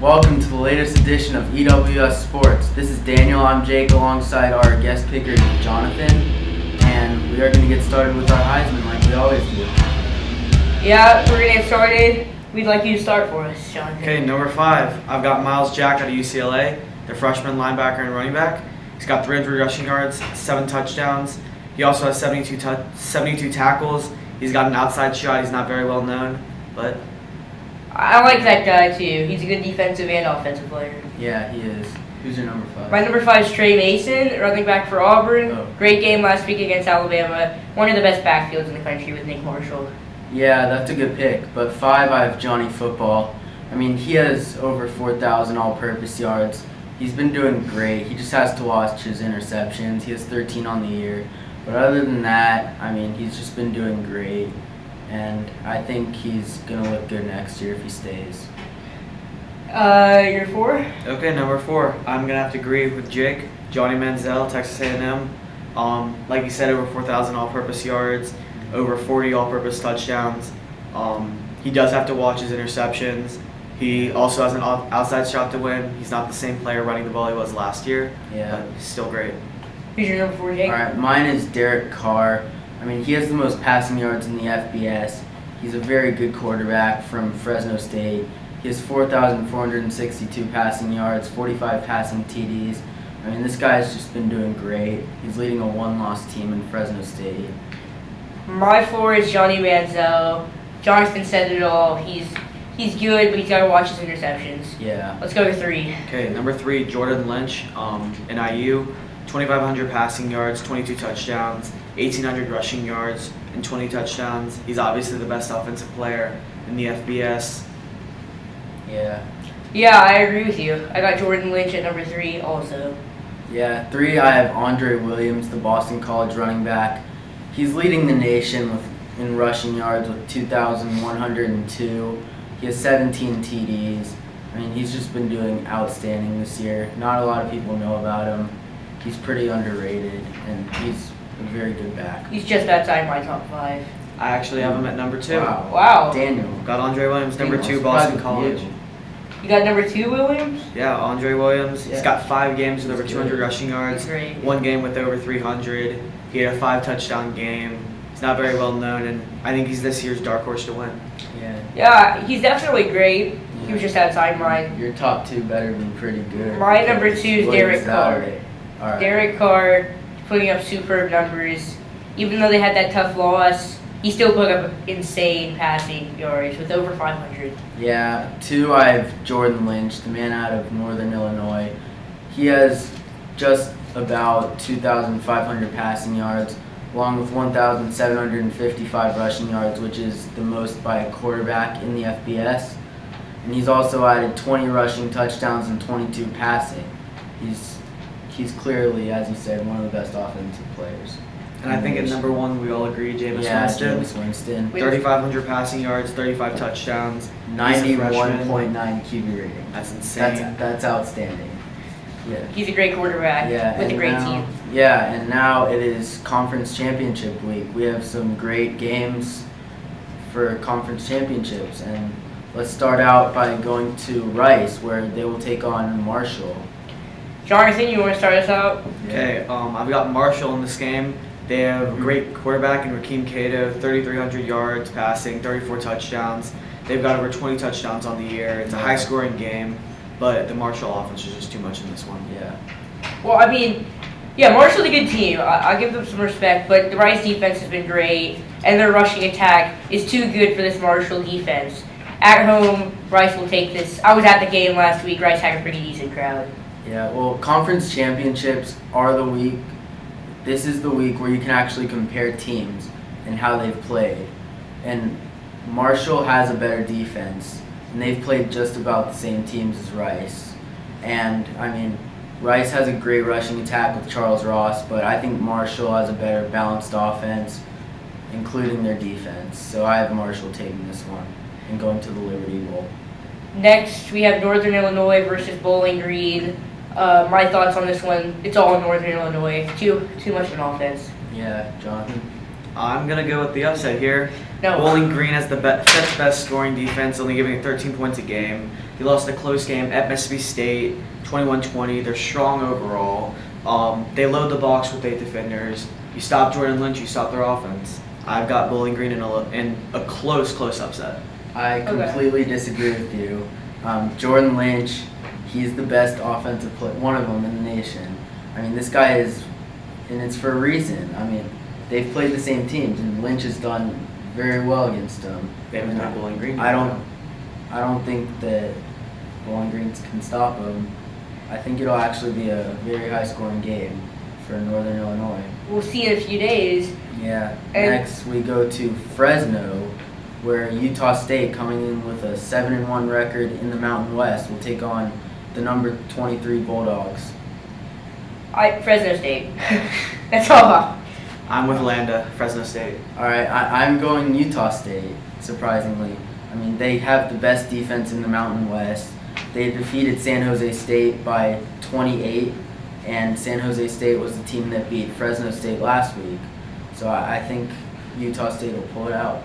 Welcome to the latest edition of EWS Sports. This is Daniel, I'm Jake, alongside our guest picker, Jonathan, and we are going to get started with our Heisman like we always do. Yeah, we're going to get started. We'd like you to start for us, Jonathan. Okay, number 5. I've got Miles Jack out of UCLA, the freshman linebacker and running back. He's got 300 rushing yards, 7 touchdowns. He also has 72 tackles. He's got an outside shot. He's not very well known, but I like that guy, too. He's a good defensive and offensive player. Yeah, he is. Who's your number 5? My number 5 is Trey Mason, running back for Auburn. Oh. Great game last week against Alabama. One of the best backfields in the country with Nick Marshall. Yeah, that's a good pick. But 5, I have Johnny Football. I mean, he has over 4,000 all-purpose yards. He's been doing great. He just has to watch his interceptions. He has 13 on the year. But other than that, I mean, he's just been doing great. And I think he's going to look good next year if he stays. Your 4? okay, number 4. I'm going to have to agree with Jake. Johnny Manziel, Texas A&M. Like you said, over 4,000 all-purpose yards, over 40 all-purpose touchdowns. He does have to watch his interceptions. He also has an outside shot to win. He's not the same player running the ball he was last year. Yeah. But he's still great. Who's your number 4, Jake? All right, mine is Derek Carr. I mean, he has the most passing yards in the FBS. He's a very good quarterback from Fresno State. He has 4,462 passing yards, 45 passing TDs. I mean, this guy's just been doing great. He's leading a one-loss team in Fresno State. My 4 is Johnny Manziel. Jonathan said it all. He's good, but he's got to watch his interceptions. Yeah. Let's go to 3. Okay, number 3, Jordan Lynch, NIU. 2,500 passing yards, 22 touchdowns, 1,800 rushing yards, and 20 touchdowns. He's obviously the best offensive player in the FBS. Yeah. Yeah, I agree with you. I got Jordan Lynch at number 3 also. Yeah, 3, I have Andre Williams, the Boston College running back. He's leading the nation in rushing yards with 2,102. He has 17 TDs. I mean, he's just been doing outstanding this year. Not a lot of people know about him. He's pretty underrated, and he's a very good back. He's just outside my top 5. I actually have him at number 2. Wow. Daniel. Got Andre Williams, number Daniel, 2, Boston surprised with College. you. You got number 2, Williams? Yeah, Andre Williams. Yeah. He's got 5 games with over He's 200 good. rushing yards, He's great. 1 game with over 300. He had a 5-touchdown game. He's not very well known, and I think he's this year's dark horse to win. Yeah. Yeah, he's definitely great. He was just outside mine. Your top 2 better be pretty good. My number 2 is Derek Carr. All right. Derek Carr putting up superb numbers. Even though they had that tough loss, he still put up insane passing yards with over 500. Yeah, 2, I have Jordan Lynch, the man out of Northern Illinois. He has just about 2,500 passing yards, along with 1,755 rushing yards, which is the most by a quarterback in the FBS. And he's also added 20 rushing touchdowns and 22 passing. He's clearly, as you said, one of the best offensive players. And I think at number 1, we all agree, Jameis Yeah, Winston. Jameis Winston. 3,500 passing yards, 35 touchdowns. 91.9 QB rating. That's insane. That's outstanding. Yeah. He's a great quarterback Yeah, with a and great now- team. Yeah, and now it is conference championship week. We have some great games for conference championships, and let's start out by going to Rice, where they will take on Marshall. Jonathan, you want to start us out? Okay, I've got Marshall in this game. They have a great quarterback in Rakeem Cato, 3,300 yards passing, 34 touchdowns. They've got over 20 touchdowns on the year. It's a high-scoring game, but the Marshall offense is just too much in this one. Yeah. Well, I mean, yeah, Marshall's a good team. I give them some respect, but the Rice defense has been great, and their rushing attack is too good for this Marshall defense. At home, Rice will take this. I was at the game last week. Rice had a pretty decent crowd. Yeah, well, conference championships are the week. This is the week where you can actually compare teams and how they've played. And Marshall has a better defense, and they've played just about the same teams as Rice. And, I mean, Rice has a great rushing attack with Charles Ross, but I think Marshall has a better balanced offense, including their defense. So I have Marshall taking this one and going to the Liberty Bowl. Next, we have Northern Illinois versus Bowling Green. My thoughts on this one, it's all Northern Illinois. Too much of an offense. Yeah, Jonathan? I'm going to go with the upset here. No. Bowling Green has the fifth best scoring defense, only giving it 13 points a game. He lost a close game at Mississippi State, 21-20. They're strong overall. They load the box with 8 defenders. You stop Jordan Lynch, you stop their offense. I've got Bowling Green in a close upset. I completely disagree with you. Jordan Lynch, he's the best offensive player, one of them in the nation. I mean, this guy is, and it's for a reason. I mean, they've played the same teams, and Lynch has done very well against them. They haven't done Bowling Green. I don't think that Bowling Green can stop them. I think it'll actually be a very high-scoring game for Northern Illinois. We'll see in a few days. Yeah. And next, we go to Fresno, where Utah State, coming in with a 7-1 record in the Mountain West, will take on the number 23 Bulldogs. Fresno State. That's all. I'm with Landa, Fresno State. All right, I'm going Utah State, surprisingly. I mean, they have the best defense in the Mountain West. They defeated San Jose State by 28, and San Jose State was the team that beat Fresno State last week. So I think Utah State will pull it out.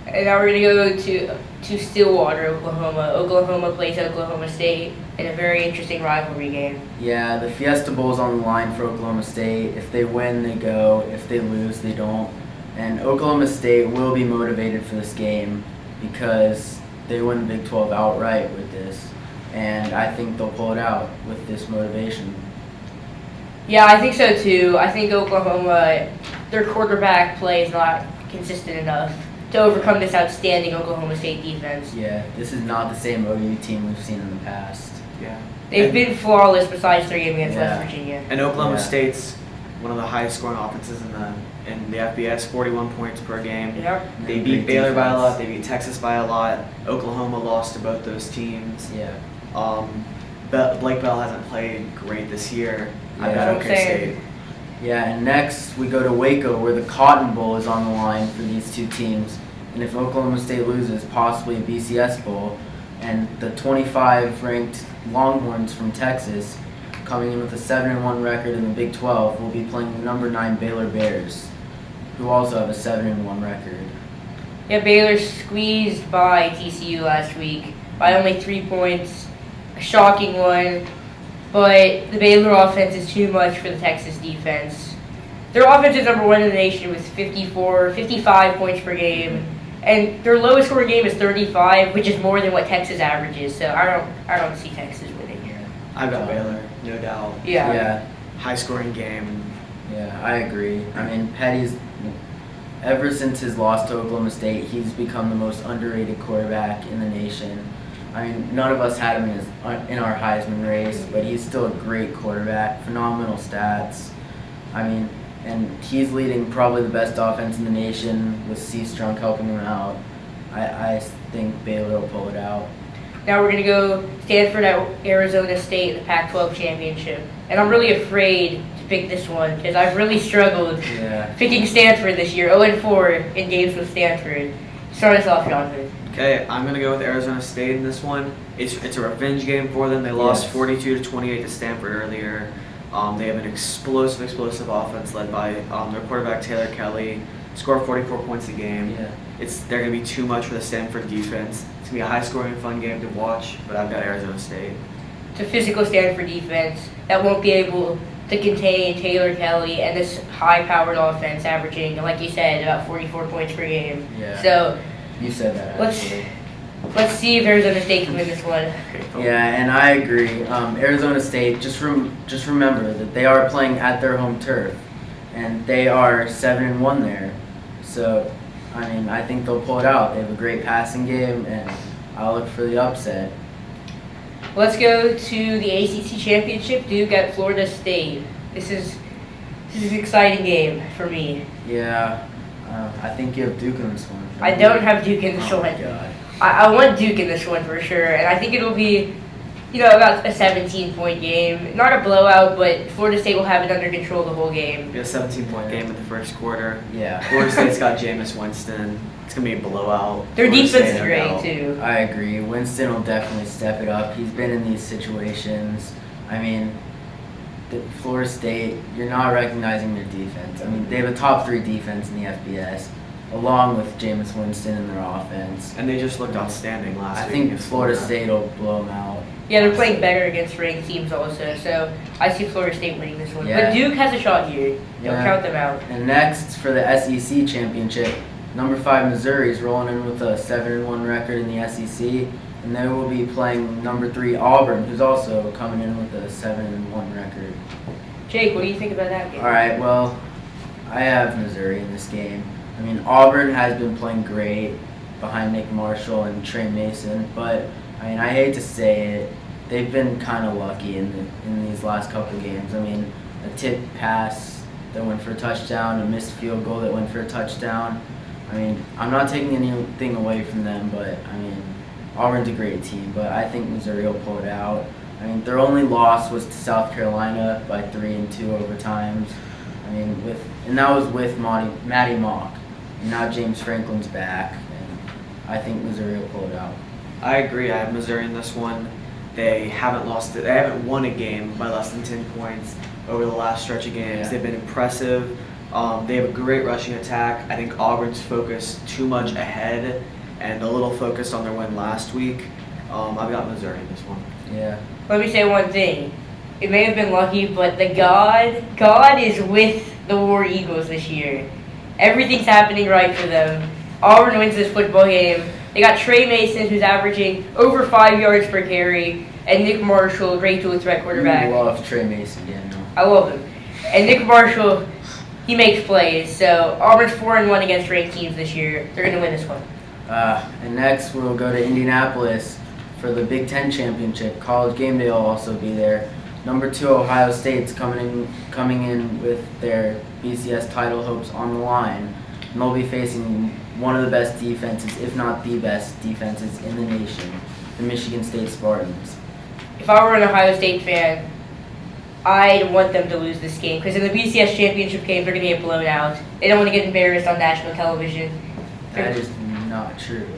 And now we're going to go to Stillwater, Oklahoma. Oklahoma plays Oklahoma State in a very interesting rivalry game. Yeah, the Fiesta Bowl's on the line for Oklahoma State. If they win, they go. If they lose, they don't. And Oklahoma State will be motivated for this game because they win the Big 12 outright with this. And I think they'll pull it out with this motivation. Yeah, I think so too. I think Oklahoma, their quarterback play is not consistent enough to overcome this outstanding Oklahoma State defense. Yeah, this is not the same OU team we've seen in the past. Yeah. They've been flawless besides their game against Yeah. West Virginia. And Oklahoma Yeah. State's one of the highest scoring offenses in the FBS, 41 points per game. Yep. They And beat great Baylor by a defense. lot. They beat Texas by a lot. Oklahoma lost to both those teams. Yeah. Blake Bell hasn't played great this year. I've Yeah. got I'm OK saying- State. Yeah, and next we go to Waco, where the Cotton Bowl is on the line for these two teams. And if Oklahoma State loses, possibly a BCS Bowl. And the 25-ranked Longhorns from Texas, coming in with a 7-1 record in the Big 12, will be playing the number 9 Baylor Bears, who also have a 7-1 record. Yeah, Baylor squeezed by TCU last week by only 3 points. A shocking one. But the Baylor offense is too much for the Texas defense. Their offense is number 1 in the nation with 55 points per game. And their lowest scoring game is 35, which is more than what Texas averages. So I don't see Texas winning here. I've got Baylor, no doubt. Yeah. High scoring game. Yeah, I agree. I mean, Petty's, ever since his loss to Oklahoma State, he's become the most underrated quarterback in the nation. I mean, none of us had him in our Heisman race, but he's still a great quarterback, phenomenal stats. I mean, and he's leading probably the best offense in the nation with C. Strunk helping him out. I think Baylor will pull it out. Now we're going to go Stanford at Arizona State in the Pac-12 championship. And I'm really afraid to pick this one because I've really struggled Yeah. picking Stanford this year. 0-4 in games with Stanford. Start us off, Jonathan. Okay, I'm gonna go with Arizona State in this one. It's a revenge game for them. They lost Yes. 42-28 to Stanford earlier. They have an explosive offense led by their quarterback Taylor Kelly. Score 44 points a game. Yeah. They're gonna be too much for the Stanford defense. It's gonna be a high-scoring, fun game to watch. But I've got Arizona State. It's a physical Stanford defense that won't be able to contain Taylor Kelly and this high-powered offense averaging, like you said, about 44 points per game. Yeah. So You said that, actually. let's see if Arizona State can win this one. Yeah, and I agree. Arizona State, just remember that they are playing at their home turf, and they are 7-1 there. So, I mean, I think they'll pull it out. They have a great passing game, and I'll look for the upset. Let's go to the ACC Championship, Duke at Florida State. This is an exciting game for me. Yeah, I think you have Duke in this one. I don't have Duke in this Oh one. my God. I want Duke in this one for sure, and I think it'll be, about a 17-point game. Not a blowout, but Florida State will have it under control the whole game. Be a 17-point game in the first quarter. Yeah. Florida State's got Jameis Winston. It's gonna be a blowout. Their Florida defense State, is no great doubt. too. I agree. Winston will definitely step it up. He's been in these situations. I mean, Florida State, you're not recognizing their defense. I mean, they have a top 3 defense in the FBS, along with Jameis Winston in their offense. And they just looked outstanding last I week. think against Florida State will blow them out. Yeah, they're playing better against ranked teams also, so I see Florida State winning this one. Yeah. But Duke has a shot here. Don't Yeah. count them out. And next for the SEC championship, number 5 Missouri is rolling in with a 7-1 record in the SEC, and they will be playing number 3 Auburn, who's also coming in with a 7-1 record. Jake, what do you think about that game? All right, well, I have Missouri in this game. I mean, Auburn has been playing great behind Nick Marshall and Trey Mason, but I mean, I hate to say it, they've been kind of lucky in these last couple games. I mean, a tip pass that went for a touchdown, a missed field goal that went for a touchdown. I mean, I'm not taking anything away from them, but I mean, Auburn's a great team, but I think Missouri will pull it out. I mean, their only loss was to South Carolina by 3 and 2 overtimes. I mean, and that was with Matty Mock. And now James Franklin's back, and I think Missouri will pull it out. I agree. I have Missouri in this one. They haven't lost it. They haven't won a game by less than 10 points over the last stretch of games. Yeah. They've been impressive. They have a great rushing attack. I think Auburn's focused too much ahead and a little focused on their win last week. I've got Missouri in this one. Yeah. Let me say one thing. It may have been lucky, but God is with the War Eagles this year. Everything's happening right for them. Auburn wins this football game. They got Trey Mason, who's averaging over 5 yards per carry, and Nick Marshall, a great dual threat quarterback. You love Trey Mason, Daniel. I love him. And Nick Marshall, he makes plays. So Auburn's 4-1 against ranked teams this year. They're going to win this one. And next we'll go to Indianapolis for the Big Ten Championship. College Game Day will also be there. Number 2 Ohio State's coming in with their BCS title hopes on the line. And they'll be facing one of the best defenses, if not the best defenses in the nation, the Michigan State Spartans. If I were an Ohio State fan, I'd want them to lose this game because in the BCS championship game, they're going to get blown out. They don't want to get embarrassed on national television. That is not true.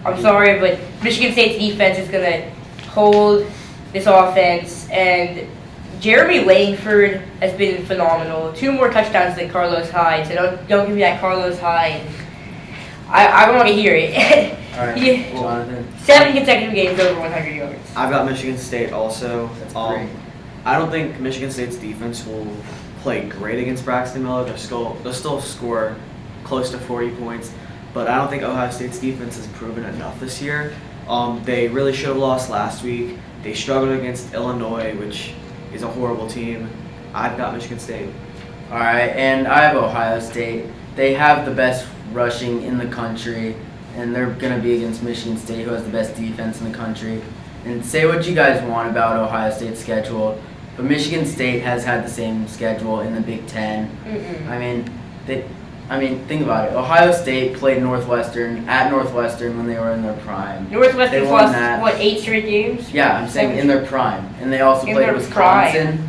I'm sorry, but Michigan State's defense is going to hold this offense, and Jeremy Langford has been phenomenal. 2 more touchdowns than Carlos Hyde, so don't give me that Carlos Hyde. I want to hear it. All right, Yeah. Jonathan. 7 consecutive games over 100 yards. I've got Michigan State also. That's great. I don't think Michigan State's defense will play great against Braxton Miller. They'll still score close to 40 points, but I don't think Ohio State's defense has proven enough this year. They really should have lost last week. They struggled against Illinois, which is a horrible team. I've got Michigan State. All right, and I have Ohio State. They have the best rushing in the country, and they're going to be against Michigan State, who has the best defense in the country. And say what you guys want about Ohio State's schedule, but Michigan State has had the same schedule in the Big Ten. I mean, think about it. Ohio State played at Northwestern when they were in their prime. Northwestern's They won lost, that. what, 8 straight games? Yeah, I'm saying in their prime, and they also In played their Wisconsin.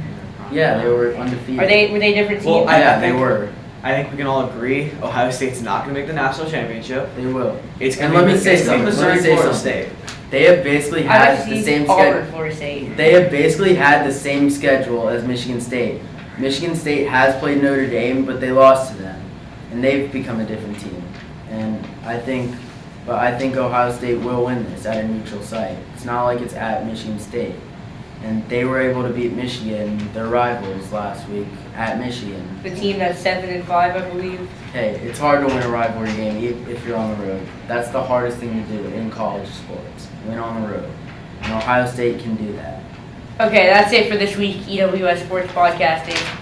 Yeah, they were undefeated. Were they different teams? Well, Yeah, I they think- were. I think we can all agree Ohio State's not going to make the national championship. They will. It's And going let to me say be something. Missouri, Let me say Florida something. State. They have basically I'd like had to the see same Auburn, schedule. Florida State. They have basically had the same schedule as Michigan State. Michigan State has played Notre Dame, but they lost to them, and they've become a different team. And I think Ohio State will win this at a neutral site. It's not like it's at Michigan State, and they were able to beat Michigan, their rivals, last week at Michigan. The team that's 7-5, I believe. Hey, it's hard to win a rivalry game if you're on the road. That's the hardest thing to do in college sports. Win on the road. And Ohio State can do that. Okay, that's it for this week, EWS Sports Podcasting.